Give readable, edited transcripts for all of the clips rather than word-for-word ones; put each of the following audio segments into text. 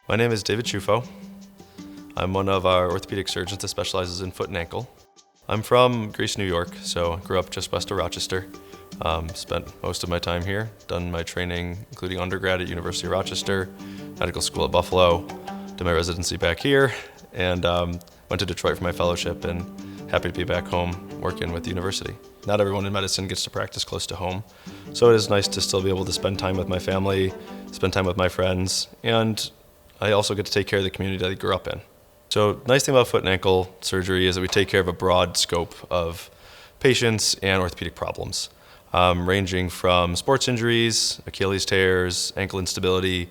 My name is David Ciufo. I'm one of our orthopedic surgeons that specializes in foot and ankle. I'm from Greece, New York, so grew up just west of Rochester. Spent most of my time here, done my training, including undergrad at University of Rochester, medical school at Buffalo, did my residency back here, and went to Detroit for my fellowship, and happy to be back home working with the university. Not everyone in medicine gets to practice close to home, so it is nice to still be able to spend time with my family, spend time with my friends, and I also get to take care of the community that I grew up in. So nice thing about foot and ankle surgery is that we take care of a broad scope of patients and orthopedic problems, ranging from sports injuries, Achilles tears, ankle instability,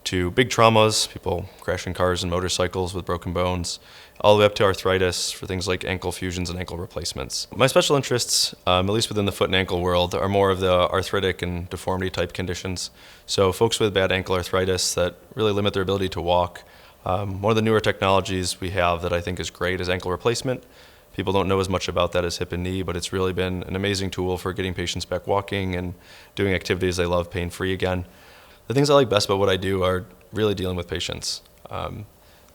to big traumas, people crashing cars and motorcycles with broken bones, all the way up to arthritis for things like ankle fusions and ankle replacements. My special interests, at least within the foot and ankle world, are more of the arthritic and deformity type conditions. So folks with bad ankle arthritis that really limit their ability to walk. One of the newer technologies we have that I think is great is ankle replacement. People don't know as much about that as hip and knee, but it's really been an amazing tool for getting patients back walking and doing activities they love pain-free again. The things I like best about what I do are really dealing with patients.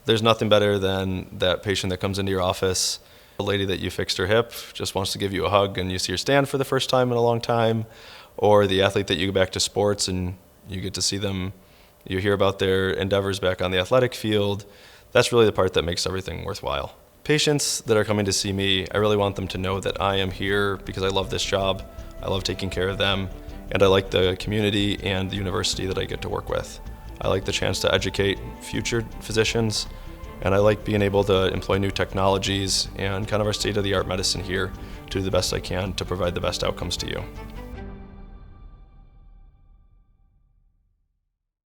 There's nothing better than that patient that comes into your office, the lady that you fixed her hip just wants to give you a hug and you see her stand for the first time in a long time, or the athlete that you go back to sports and you get to see them, you hear about their endeavors back on the athletic field. That's really the part that makes everything worthwhile. Patients that are coming to see me, I really want them to know that I am here because I love this job, I love taking care of them, and I like the community and the university that I get to work with. I like the chance to educate future physicians, and I like being able to employ new technologies and kind of our state-of-the-art medicine here to do the best I can to provide the best outcomes to you.